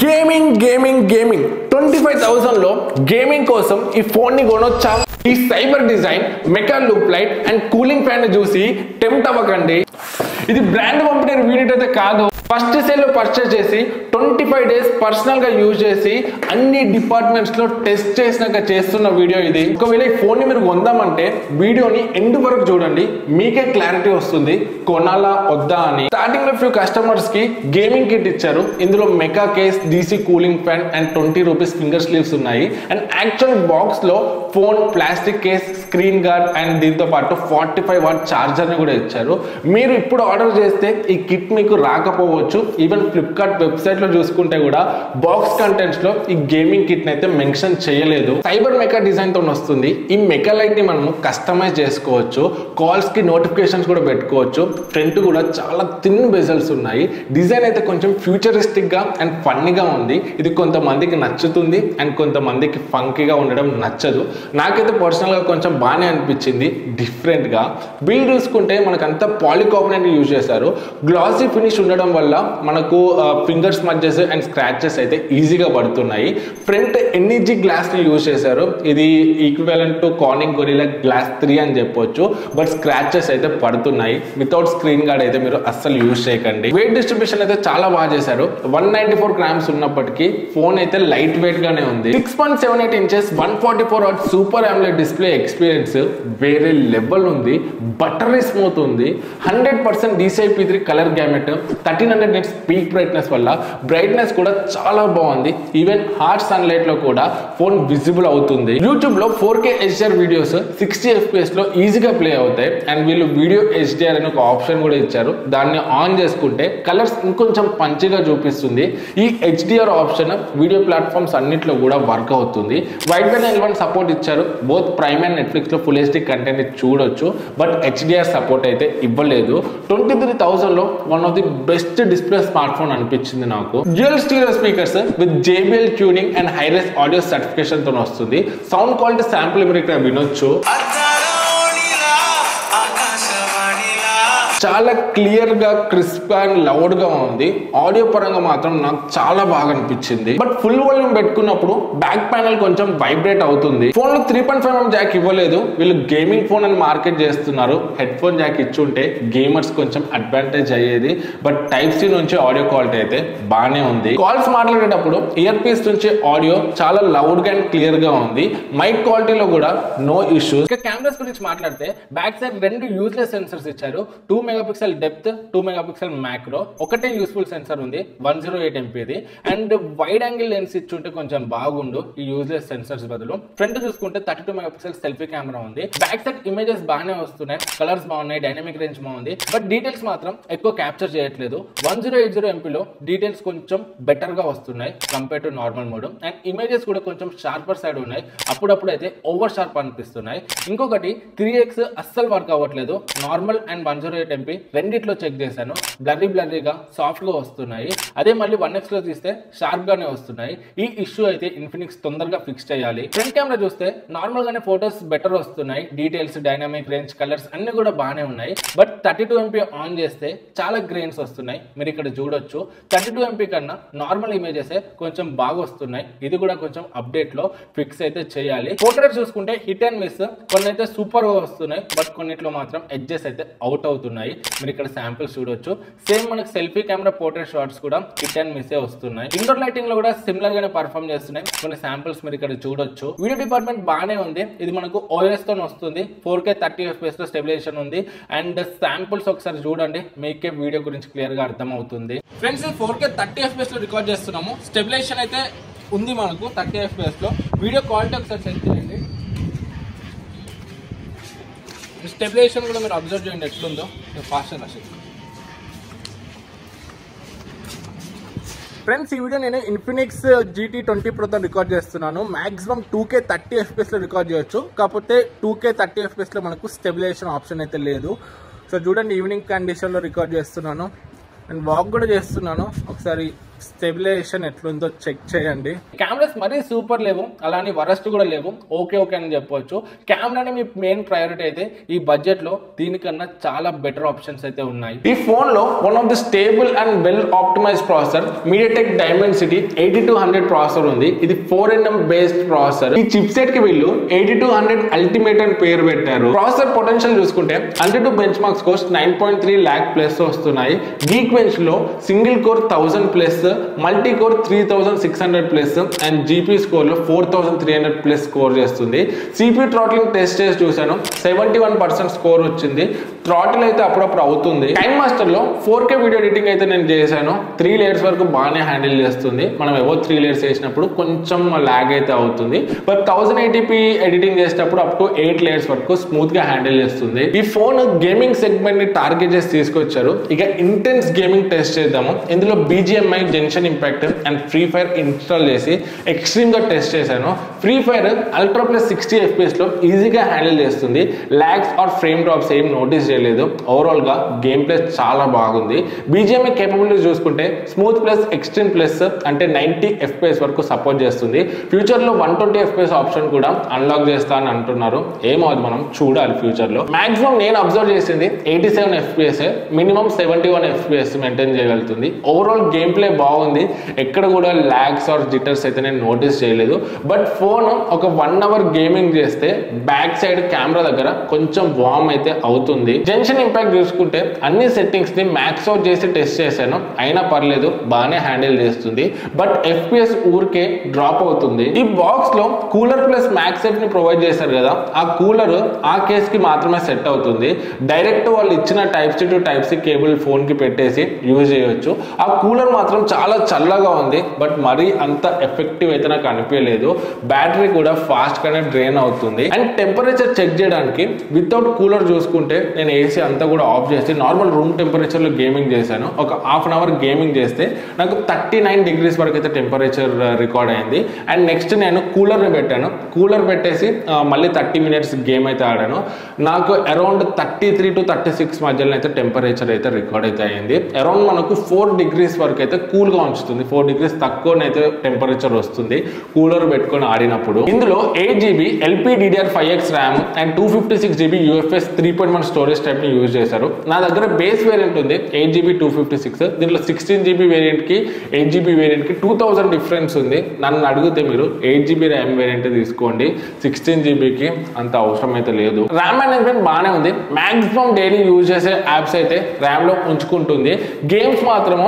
Gaming 25,000 లో gaming కోసం ఈ ఫోన్ ని కొనొచ్చా? ఈ cyber design, mecha loop light and cooling fan చూసి టెంప్ట్ అవ్వకండి. ఇది బ్రాండ్ పంపిన యూనిట్ అయితే కాదు. ఫస్ట్ సేల్ లో పర్చేస్ చేసి 25 days పర్సనల్ గా యూజ్ చేసి అన్ని డిపార్ట్మెంట్స్ లో టెస్ట్ చేసినాక చేస్తున్న వీడియో ఇది. ఒకవేళ ఈ ఫోన్ ని మీరు కొందామంటే వీడియోని ఎండ్ వరకు చూడండి, మీకే క్లారిటీ వస్తుంది కొనాలా వద్దా అని. స్టార్టింగ్ లో ఫ్యూ కస్టమర్స్ కి గేమింగ్ కిట్ ఇచ్చారు. ఇందులో mecha case, DC cooling fan and 20 rupees finger sleeves ఉన్నాయి. అండ్ యాక్చువల్ బాక్స్ లో phone, plastic case, screen guard and దీంతో పాటు 45 watt చార్జర్ ని కూడా ఇచ్చారు. మీరు ఇప్పుడు ఆర్డర్ చేస్తే ఈ కిట్ మీకు రాకపోవచ్చు. ఈవెన్ ఫ్లిప్కార్ట్ వెబ్సైట్ లో చూసుకుంటే కూడా బాక్స్ కంటెంట్స్ లో ఈ గేమింగ్ కిట్ అయితే మెన్షన్ చేయలేదు. సైబర్ మెకా డిజైన్ తో వస్తుంది. ఈ మెకా లైట్ ని మనము కస్టమైజ్ చేసుకోవచ్చు. కాల్స్ కి నోటిఫికేషన్స్ కూడా పెట్టుకోవచ్చు. ఫ్రంట్ కూడా చాలా థిన్ బెజల్స్ ఉన్నాయి. డిజైన్ అయితే కొంచెం ఫ్యూచరిస్టిక్ గా అండ్ ఫన్నీగా ఉంది. ఇది కొంతమందికి నచ్చుతుంది అండ్ కొంతమందికి ఫంకీగా ఉండడం నచ్చదు. నాకైతే పర్సనల్ గా కొంచెం బాగానే అనిపించింది, డిఫరెంట్ గా. బిల్డ్ చూసుకుంటే మనకంతా పాలికార్బోనేట్ యూజ్ చేశారు. గ్లాసీ ఫినిష్ ఉండడం వల్ల మనకు ఫింగర్ స్మడ్జెస్ అండ్ స్క్రాచెస్ అయితే ఈజీగా పడుతున్నాయి. ఫ్రంట్ NEG గ్లాస్ ని యూజ్ చేశారు. ఇది equivalent to Corning Gorilla glass 3 అని చెప్పొచ్చు. బట్ స్క్రాచెస్ అయితే పడుతున్నాయి. వితౌట్ స్క్రీన్ గార్డ్ అయితే మీరు అస్సలు యూజ్ చేయకండి. వెయిట్ డిస్ట్రిబ్యూషన్ అయితే చాలా బాగా చేశారు. 194 grams ఉన్నప్పటికీ ఫోన్ అయితే లైట్ వెయిట్ గానే ఉంది. 6.78 inches 144 watt super AMOLED display experience వేరే లెవెల్ ఉంది. బటరీ స్మూత్ ఉంది. 100% DCI-P3 colour gamete, 1300 nits peak brightness వల్ల బ్రైట్నెస్ కూడా చాలా బాగుంది. ఈవెన్ హార్డ్ సన్లైట్ లో కూడా ఫోన్ విజిబుల్ అవుతుంది. యూట్యూబ్ లో 4K HDR వీడియోస్ 60 FPS లో ఈజీగా ప్లే అవుతాయి. అండ్ వీళ్ళు వీడియో HDR అని ఒక ఆప్షన్ కూడా ఇచ్చారు. దాన్ని ఆన్ చేసుకుంటే కలర్స్ ఇంకొంచెం పంచిగా చూపిస్తుంది. ఈ HDR ఆప్షన్ వీడియో ప్లాట్ఫామ్స్ అన్నిట్లో కూడా వర్క్ అవుతుంది. వైడ్ బ్యాండ్ L1 సపోర్ట్ ఇచ్చారు. బోత్ ప్రైమ్ అండ్ నెట్ఫ్లిక్స్ లో ఫుల్ HD కంటెంట్ చూడొచ్చు. బట్ HDR సపోర్ట్ అయితే ఇవ్వలేదు. 23,000 లో one of the best display smart phone అనిపించింది నాకు. Dual stereo speakers with JBL tuning and hi-res audio certification తో వస్తుంది. సౌండ్ క్వాలిటీ శాంపుల్ మీరు ఇక్కడ వినొచ్చు. చాలా క్లియర్ గా, క్రిస్ప్ అండ్ లౌడ్ గా ఉంది. ఆడియో పరంగా మాత్రం నాకు చాలా బాగా అనిపించింది. బట్ ఫుల్ వాల్యూమ్ పెట్టుకున్నప్పుడు బ్యాక్ ప్యానల్ కొంచెం వైబ్రేట్ అవుతుంది. ఫోన్ లో 3.5mm జాక్ ఇవ్వలేదు. వీళ్ళు గేమింగ్ ఫోన్ అని మార్కెట్ చేస్తున్నారు. హెడ్ ఫోన్ జాక్ ఇచ్చుంటే గేమర్స్ కొంచెం అడ్వాంటేజ్ అయ్యేది. బట్ Type-C నుంచి ఆడియో క్వాలిటీ అయితే బాగానే ఉంది. కాల్స్ మాట్లాడేటప్పుడు ఇయర్ పీస్ నుంచి ఆడియో చాలా లౌడ్ గా అండ్ క్లియర్ గా ఉంది. మైక్ క్వాలిటీలో కూడా నో ఇష్యూస్. ఇక కెమెరాస్ గురించి మాట్లాడితే బ్యాక్ సైడ్ 2 యూజ్లెస్ సెన్సర్స్ ఇచ్చారు. 2 మెగాపిక్సెల్ డెప్త్, 2 మెగాపిక్సెల్ మ్యాక్రో. ఒకటే యూస్ఫుల్ సెన్సర్ ఉంది, 108 MP and wide angle lens ఇచ్చుంటే కొంచెం బాగుండు ఈ యూజ్లెస్ సెన్సర్స్ బదులు. ఫ్రంట్ చూసుకుంటే 32 మెగాపిక్సెల్ సెల్ఫీ కెమెరా ఉంది. బ్యాక్ సైడ్ ఇమేజెస్ బాగానే వస్తున్నాయి, కలర్స్ బాగున్నాయి, డైనమిక్ రేంజ్ బాగుంది. బట్ డీటెయిల్స్ మాత్రం ఎక్కువ క్యాప్చర్ చేయట్లేదు. 1080 MP డీటెయిల్స్ కొంచెం బెటర్ గా వస్తున్నాయి compare to normal mode. And images కూడా కొంచెం షార్పర్ సైడ్ ఉన్నాయి. అప్పుడప్పుడు అయితే ఓవర్ షార్ప్ అనిపిస్తున్నాయి. ఇంకొకటి 3x అస్సలు వర్క్ అవ్వట్లేదు. నార్మల్ అండ్ 108 MP రెండిట్లో చెక్ చేశాను. బ్లర్రీగా సాఫ్ట్ గా వస్తున్నాయి. అదే మళ్ళీ 1x లో తీస్తే షార్ప్ గానే వస్తున్నాయి. ఈ ఇష్యూ అయితే ఇన్ఫినిక్స్ తొందరగా ఫిక్స్ చేయాలి. ఫ్రంట్ కెమెరా చూస్తే నార్మల్ గానే ఫోటోస్ బెటర్ వస్తున్నాయి. డీటెయిల్స్, డైనమిక్ రేంజ్, కలర్స్ అన్ని కూడా బాగానే ఉన్నాయి. బట్ 32 MP ఆన్ చేస్తే చాలా గ్రెయిన్స్ వస్తున్నాయి. మీరు ఇక్కడ చూడొచ్చు. 32 MP కన్నా నార్మల్ ఇమేజెస్ కొంచెం బాగా వస్తున్నాయి. ఇది కూడా కొంచెం అప్డేట్ లో ఫిక్స్ అయితే చేయాలి. పోర్ట్రేట్ చూసుకుంటే హిట్ అండ్ మిస్. కొన్ని అయితే సూపర్ గా వస్తున్నాయి. బట్ కొన్నిట్లో మాత్రం ఎడ్జెస్ అయితే అవుట్ అవుతున్నాయి. మీరు ఇక్కడ శాంపిల్స్ చూడొచ్చు. సేమ్ మనకి సెల్ఫీ కెమెరా పోర్ట్రేట్ షాట్స్ కూడా హిట్ అండ్ మిస్ వస్తున్నాయి. ఇండోర్ లైటింగ్ లో కూడా సిమిలర్ గానే పర్ఫామ్ చేస్తున్నాయి. కొన్ని శాంపిల్స్ మీరు ఇక్కడ చూడొచ్చు. వీడియో డిపార్ట్మెంట్ బాగానే ఉంది. ఇది మనకు OS తో వస్తుంది. 4K 30 FPS లో స్టెబిలైజేషన్ ఉంది. అండ్ శాంపిల్స్ ఒకసారి చూడండి, మీకే వీడియో గురించి క్లియర్ గా అర్థం అవుతుంది. ఫ్రెండ్స్, 4K 30 FPS లో రికార్డ్ చేస్తున్నాము. స్టెబిలైజేషన్ అయితే ఉంది మనకు 30 FPS లో. వీడియో క్వాలిటీ ఒకసారి చెక్ చేయండి. స్టెబిలైజేషన్ కూడా మీరు అబ్జర్వ్ చేయండి ఎట్లుందో. ఫాస్ట్ అండ్ అసలు ఫ్రెండ్స్, ఈ వీడియో నేను ఇన్ఫినిక్స్ GT 20 Pro తో రికార్డ్ చేస్తున్నాను. మాక్సిమం 2K 30 FPS లో రికార్డ్ చేయొచ్చు. కాకపోతే 2K 30 FPS లో మనకు స్టెబిలైజేషన్ ఆప్షన్ అయితే లేదు. సో చూడండి, ఈవినింగ్ కండిషన్ లో రికార్డ్ చేస్తున్నాను అండ్ వాక్ కూడా చేస్తున్నాను. ఒకసారి స్టెబిలైజేషన్ ఎట్లుందో చెక్ చేయండి. కెమెరాస్ మరీ సూపర్ లేవు, అలానే వరస్ట్ కూడా లేవు, ఓకే ఓకే అని చెప్పొచ్చు. కెమెరాని మీ మెయిన్ ప్రయారిటీ అయితే ఈ బడ్జెట్ లో దీనికన్నా చాలా బెటర్ ఆప్షన్స్ అయితే ఉన్నాయి. ఈ ఫోన్ లో one of the stable and well optimised processor MediaTek Dimensity 8200 processor ఉంది. ఇది 4nm బేస్డ్ ప్రాసెసర్. ఈ చిప్ సెట్ కి వీళ్ళు 8200 అల్టిమేట్ అని పేరు పెట్టారు. ప్రాసెసర్ పొటెన్షియల్ చూసుకుంటే 102 bench marks Coast 9.3 lakh plus వస్తున్నాయి. గీక్ బెంచ్ లో single core 1000 plus, multi core 3600 plus and GP score లో 4300 ప్లస్ స్కోర్ చేస్తుంది. CPU థ్రాట్లింగ్ టెస్ట్ చేసి చూసాను, 71% స్కోర్ వచ్చింది. థ్రాటిల్ అయితే అప్పుడప్పుడు అవుతుంది. కైన్ మాస్టర్ లో 4K వీడియో ఎడిటింగ్ అయితే నేను చేశాను. 3 లేయర్స్ వరకు బాగానే హ్యాండిల్ చేస్తుంది. మనం ఏవో 3 లేయర్స్ చేసినప్పుడు కొంచెం లాగ్ అయితే అవుతుంది. బట్ 1080p ఎడిటింగ్ చేసేటప్పుడు అప్ టు 8 లేయర్స్ వరకు స్మూత్ గా హ్యాండిల్ చేస్తుంది. ఈ ఫోన్ గేమింగ్ సెగ్మెంట్ ని టార్గెట్ చేసి తీసుకొచ్చారు. ఇక ఇంటెన్స్ గేమింగ్ టెస్ట్ చేద్దాము. ఇందులో BGMI, జెన్షన్ impact and free fire install చేసి ఎక్స్ట్రీమ్ గా టెస్ట్ చేశాను. Free fire ultra plus 60 FPS లో ఈజీగా హ్యాండిల్ చేస్తుంది. లాగ్స్ ఆర్ ఫ్రేమ్ డ్రాప్స్ ఏం నోటీస్ చేయలేదు. ఓవరాల్ గా గేమ్ ప్లే చాలా బాగుంది. BGMI కేపబిలిటీ చూసుకుంటే స్మూత్ ప్లస్ ఎక్స్ట్రీమ్ ప్లస్ అంటే 90 FPS వరకు సపోర్ట్ చేస్తుంది. ఫ్యూచర్ లో 120 FPS ఆప్షన్ కూడా అన్లాక్ చేస్తా అని అంటున్నారు. ఏమో అది మనం చూడాలి ఫ్యూచర్ లో. మాక్సిమం నేను అబ్జర్వ్ చేసింది 87 FPS, మినిమం 71 FPS మెయింటైన్ చేయగలుగుతుంది. ఓవరాల్ గేమ్ ప్లే బాగుంది. ఎక్కడ కూడా లాగ్స్ ఆర్ జిటర్స్ అయితే నేను నోటీస్ చేయలేదు. బట్ ఫోన్ ఒక 1 hour గేమింగ్ చేస్తే బ్యాక్ సైడ్ కెమెరా దగ్గర కొంచెం వార్మ్ అయితే అవుతుంది. జెన్షన్ ఇంపాక్ట్ చూసుకుంటే అన్ని సెట్టింగ్స్ ని మ్యాక్స్ అవుట్ చేసి టెస్ట్ చేశాను, అయినా పర్లేదు, బాగానే హ్యాండిల్ చేస్తుంది. బట్ FPS ఊరికే డ్రాప్ అవుతుంది. ఈ బాక్స్ లో కూలర్ ప్లస్ మ్యాక్సెఫ్ ని ప్రొవైడ్ చేశారు కదా, ఆ కూలర్ ఆ కేస్ కి మాత్రమే సెట్ అవుతుంది. డైరెక్ట్ వాళ్ళు ఇచ్చిన type C to type C cable phone కి పెట్టేసి యూజ్ చేయొచ్చు. ఆ కూలర్ మాత్రం చాలా చల్లగా ఉంది, బట్ మరీ అంత ఎఫెక్టివ్ అయితే నాకు అనిపించలేదు. బ్యాటరీ కూడా ఫాస్ట్ గానే డ్రైన్ అవుతుంది. అండ్ టెంపరేచర్ చెక్ చేయడానికి వితౌట్ కూలర్ చూసుకుంటే నేను ఏసీ అంతా కూడా ఆఫ్ చేసి నార్మల్ రూమ్ టెంపరేచర్ లో గేమింగ్ చేశాను. ఒక హాఫ్ అన్ అవర్ గేమింగ్ చేస్తే నాకు 39 degrees వరకు అయితే టెంపరేచర్ రికార్డ్ అయింది. అండ్ నెక్స్ట్ నేను కూలర్ పెట్టాను. కూలర్ పెట్టేసి మళ్ళీ 30 minutes గేమ్ అయితే ఆడాను. నాకు అరౌండ్ 33 to 36 మధ్యలో అయితే టెంపరేచర్ అయితే రికార్డ్ అయితే అయింది. అరౌండ్ మనకు 4 degrees వరకు అయితే కూల్ గా ఉంచుతుంది. 4 degrees తక్కువనైతే టెంపరేచర్ వస్తుంది కూలర్ పెట్టుకొని ఆడినప్పుడు. ఇందులో 8GB LPDDR5X RAM and 256GB UFS 3.1 storage type ని యూజ్ చేశారు. నా దగ్గర బేస్ వేరియంట్ ఉంది 8GB 256. దీంట్లో 16GB వేరియంట్ కి 8GB వేరియంట్ కి 2000 డిఫరెన్స్ ఉంది. నన్ను అడిగితే మీరు 8GB ర్యామ్ వేరియంట్ తీసుకోండి, 16GB కి అంత అవసరం అయితే లేదు. ర్యామ్ మేనేజ్మెంట్ బాగానే ఉంది. మాక్సిమం డైలీ యూజ్ చేసే యాప్స్ అయితే ర్యామ్ లో ఉంచుకుంటుంది. గేమ్స్ మాత్రము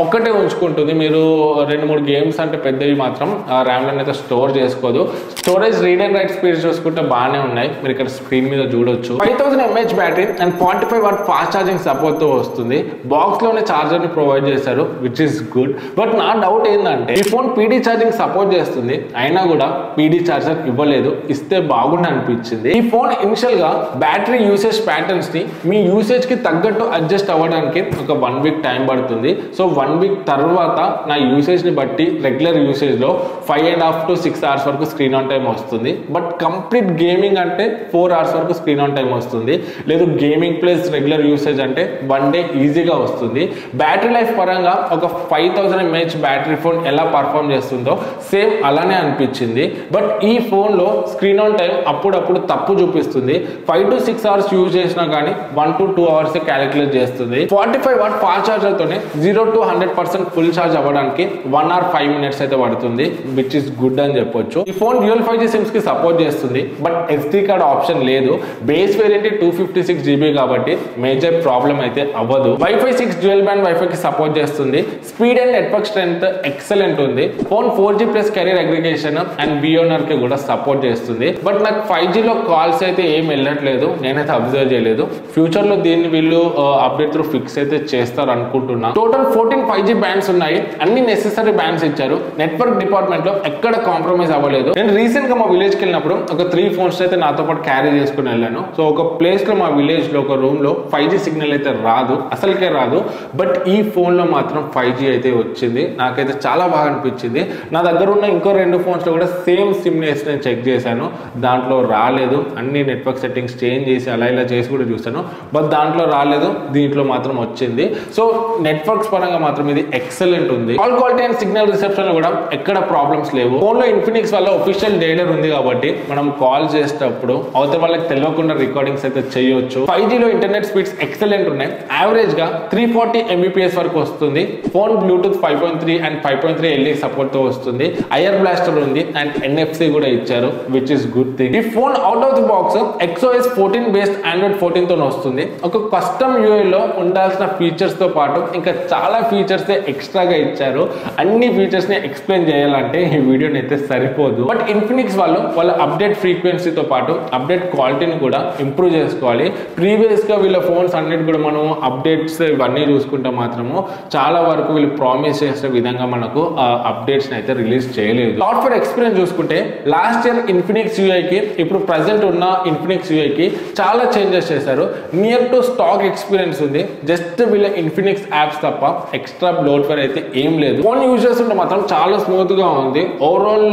ఒక్కటే ఉంచుకుంటుంది. మీరు 2-3 గేమ్స్ అంటే పెద్దవి మాత్రం ర్యామ్ లో అయితే స్టోర్ చేసుకోదు. Storage read and write speeds చూసుకుంటే బాగానే ఉన్నాయి. మీరు ఇక్కడ స్క్రీన్ మీద చూడొచ్చు. 5000 mAh battery and 45 watt fast charging support తో వస్తుంది. బాక్స్ లోనే చార్జర్ ని ప్రొవైడ్ చేశారు, విచ్ ఇస్ గుడ్. బట్ నా డౌట్ ఏంటంటే ఈ ఫోన్ PD ఛార్జింగ్ సపోర్ట్ చేస్తుంది, అయినా కూడా PD ఛార్జర్ ఇవ్వలేదు. ఇస్తే బాగుండి అనిపించింది. ఈ ఫోన్ ఇనిషియల్ గా బ్యాటరీ యూసేజ్ ప్యాటర్న్స్ ని మీ యూసేజ్ కి తగ్గట్టు అడ్జస్ట్ అవ్వడానికి ఒక 1 week టైం పడుతుంది. సో 1 week తర్వాత నా యూసేజ్ ని బట్టి రెగ్యులర్ యూసేజ్ లో 5.5 to 6 hours వరకు స్క్రీన్ ఆన్ టైం వస్తుంది. బట్ కంప్లీట్ గేమింగ్ అంటే 4 hours వరకు స్క్రీన్ ఆన్ టైం వస్తుంది. లేదు గేమింగ్ ప్లస్ రెగ్యులర్ యూసేజ్ అంటే 1 day ఈజీగా వస్తుంది. బ్యాటరీ లైఫ్ పరంగా ఒక 5000 mAh బ్యాటరీ ఫోన్ ఎలా పర్ఫామ్ చేస్తుందో సేమ్ అలానే అనిపించింది. బట్ ఈ ఫోన్ లో స్క్రీన్ ఆన్ టైం అప్పుడప్పుడు తప్పు చూపిస్తుంది. 5 to 6 hours యూజ్ చేసినా కానీ 1 to 2 hours క్యాలిక్యులేట్ చేస్తుంది. 45 watt ఫాస్ట్ ఛార్జర్ తోనే 0 to 100% ఫుల్ ఛార్జ్ అవ్వడానికి 1 hour 5 minutes అయితే పడుతుంది, విచ్ ఇస్ గుడ్ అని చెప్పొచ్చు. ఈ ఫోన్ డ్యూయల్ 5G సిమ్స్ కి సపోర్ట్ చేస్తుంది. బట్ SD కార్డ్ ఆప్షన్ లేదు. బేస్ వేరియంట్ 256GB కాబట్టి మేజర్ ప్రాబ్లం అయితే అవ్వదు. Wi-Fi 6 డ్యూయల్ బ్యాండ్ వైఫై కి సపోర్ట్ చేస్తుంది. Speed and network strength excellent ఉంది. Phone 4G plus carrier aggregation and VoNR కి కూడా సపోర్ట్ చేస్తుంది. బట్ నాకు 5G లో కాల్స్ అయితే ఏం వెళ్ళట్లేదు, నేనైతే అబ్జర్వ్ చేయలేదు. ఫ్యూచర్ లో దీన్ని వీళ్ళు అప్డేట్ త్రూ ఫిక్స్ అయితే చేస్తారు అనుకుంటున్నా. టోటల్ 14 5G బ్యాండ్స్ ఉన్నాయి. అన్ని నెసెసరీ బ్యాండ్స్ ఇచ్చారు. నెట్వర్క్ డిపార్ట్మెంట్ లో ఎక్కడ కాంప్రమైజ్ అవ్వలేదు. నేను రీసెంట్ గా మా విలేజ్ కి వెళ్ళినప్పుడు ఒక 3 phones అయితే నాతో పాటు క్యారీ చేసుకుని వెళ్ళాను. సో ఒక ప్లేస్ లో మా విలేజ్ విలేజ్ లో ఒక రూమ్ లో 5G సిగ్నల్ అయితే రాదు, అసలుకే రాదు. బట్ ఈ ఫోన్ లో మాత్రం 5G అయితే వచ్చింది. నాకైతే చాలా బాగా అనిపించింది. నా దగ్గర ఉన్న ఇంకో 2 ఫోన్స్ లో కూడా సేమ్ సిమ్ వేసి నేను చెక్ చేశాను, దాంట్లో రాలేదు. అన్ని నెట్వర్క్ సెట్టింగ్స్ చేంజ్ చేసి అలా ఇలా చేసి కూడా చూసాను, బట్ దాంట్లో రాలేదు, దీంట్లో మాత్రం వచ్చింది. సో నెట్వర్క్స్ పరంగా మాత్రం ఇది ఎక్సలెంట్ ఉంది. Call quality and signal reception లో కూడా ఎక్కడ ప్రాబ్లమ్స్ లేవు. ఫోన్ లో ఇన్ఫినిక్స్ వల్ల ఒఫిషియల్ డేటర్ ఉంది కాబట్టి మనం కాల్ చేసేటప్పుడు అవతల వాళ్ళకి తెలియకుండా రికార్డింగ్స్ అయితే చేయొచ్చు. 5G లో ఇంటర్నెట్ స్పీడ్స్ ఎక్సలెంట్ ఉన్నాయి. యావరేజ్ గా 340 Mbps వరకు వస్తుంది. Phone Bluetooth 5.3 and 5.3 LE support తో వస్తుంది. ఐఆర్ బ్లాస్టర్ ఉంది అండ్ NFC కూడా ఇచ్చారు, విచ్ ఇస్ గుడ్ థింగ్. ఈ phone out of the box XOS 14 based Android 14 తో వస్తుంది. ఒక కస్టమ్ UI లో ఉండాల్సిన ఫీచర్స్ తో పాటు ఇంకా చాలా ఫీచర్స్ ఎక్స్ట్రాగా ఇచ్చారు. అన్ని ఫీచర్స్ ని ఎక్స్ప్లెయిన్ చేయాలంటే ఈ వీడియోని అయితే సరిపోదు. బట్ ఇన్ఫినిక్స్ వాళ్ళ అప్డేట్ ఫ్రీక్వెన్సీతో పాటు అప్డేట్ క్వాలిటీని కూడా ఇంప్రూవ్ చేసుకోవాలి. ప్రీవియస్ గా వీళ్ళ ఫోన్స్ అన్నిటి కూడా మనం అప్డేట్స్ ఇవన్నీ చూసుకుంటే మాత్రము చాలా వరకు వీళ్ళు ప్రామిస్ చేసే విధంగా మనకు అప్డేట్స్ అయితే రిలీజ్ చేయలేదు. సాఫ్ట్వేర్ ఎక్స్పీరియన్స్ చూసుకుంటే లాస్ట్ ఇయర్ ఇన్ఫినిక్స్ UI కి ఇప్పుడు ప్రెసెంట్ ఉన్న ఇన్ఫినిక్స్ UI కి చాలా చేంజెస్ చేశారు. నియర్ టు స్టాక్ ఎక్స్పీరియన్స్ ఉంది. జస్ట్ వీళ్ళ ఇన్ఫినిక్స్ యాప్స్ తప్ప ఎక్స్ట్రా బ్లోట్వేర్ అయితే ఏం లేదు. ఫోన్ యూజ్ చేస్తుంటే మాత్రం చాలా స్మూత్ గా ఉంది. ఓవరాల్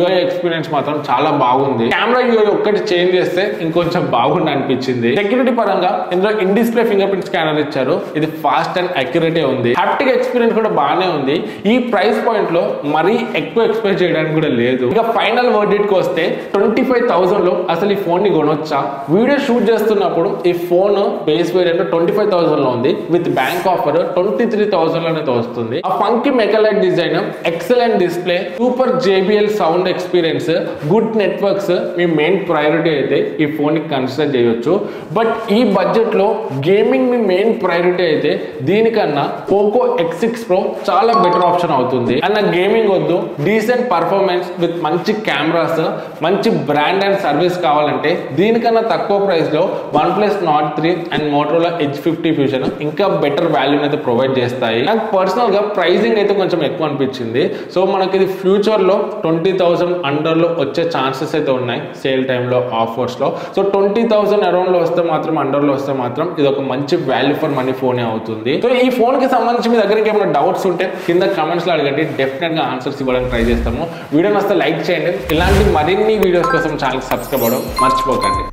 UI ఎక్స్పీరియన్స్ మాత్రం చాలా బాగుంది. కెమెరా UI ఒక్కటి చేంజ్ చేస్తే ఇంకొంచెం బాగుంది అనిపించింది. సెక్యూరిటీ పరంగా ఇందులో in display finger print scanner ఇచ్చారు. ఇది ఫాస్ట్ అండ్ అక్యురేట్ ఉంది. హాప్టిక్ ఎక్స్పీరియన్స్ కూడా బాగానే ఉంది. ఈ ప్రైస్ పాయింట్ లో మరీ ఎక్కువ ఎక్స్పెక్ట్ చేయడానికి కూడా లేదు. ఇక ఫైనల్ వర్డిట్ కి వస్తే 25,000 లో అసలు ఈ ఫోన్ ని కొనొచ్చా? వీడియో షూట్ చేస్తున్నప్పుడు ఈ ఫోన్ బేస్ వేరియంట్ 25,000 లో ఉంది. విత్ బ్యాంక్ ఆఫర్ 23,000 లోనే వస్తుంది. ఆ funky mechalite design, excellent display, super JBL sound experience, good networks మీ మెయిన్ ప్రయారిటీ అయితే ఈ ఫోన్ ని కన్సిడర్ చేయొచ్చు. బట్ ఈ బడ్జెట్ లో గేమింగ్ మీ మెయిన్ ప్రయారిటీ అయితే దీనికన్నా పోకో X6 Pro చాలా బెటర్ ఆప్షన్ అవుతుంది. అన్న గేమింగ్ వద్దు, డీసెంట్ పర్ఫార్మెన్స్ విత్ మంచి కెమెరాస్, మంచి బ్రాండ్ అండ్ సర్వీస్ కావాలంటే దీనికన్నా తక్కువ ప్రైస్ లో OnePlus Nord 3 and Motorola Edge 50 Fusion ఇంకా బెటర్ వాల్యూ అయితే ప్రొవైడ్ చేస్తాయి. నాకు పర్సనల్ గా ప్రైసింగ్ అయితే కొంచెం ఎక్కువ అనిపించింది. సో మనకి ఇది ఫ్యూచర్ లో 20,000 అండర్ లో వచ్చే ఛాన్సెస్ అయితే ఉన్నాయి సేల్ టైంలో, ఆఫర్స్ లో. సో 20,000 అరౌండ్ లో వస్తే మాత్రం, అండర్ లో వస్తే మాత్రం ఇది ఒక మంచి వాల్యూ ఫర్ మనీ ఫోనే అవుతుంది. సో ఈ ఫోన్ కి సంబంధించి మీ దగ్గర ఏమైనా డౌట్స్ ఉంటే కింద కమెంట్స్ లో అడగండి, డెఫినెట్ గా ఆన్సర్స్ ఇవ్వడానికి ట్రై చేస్తాము. వీడియో వస్తే లైక్ చేయండి. ఇలాంటి మరిన్ని వీడియోస్ కోసం ఛానల్ సబ్స్క్రైబ్ అవ్వడం మర్చిపోకండి.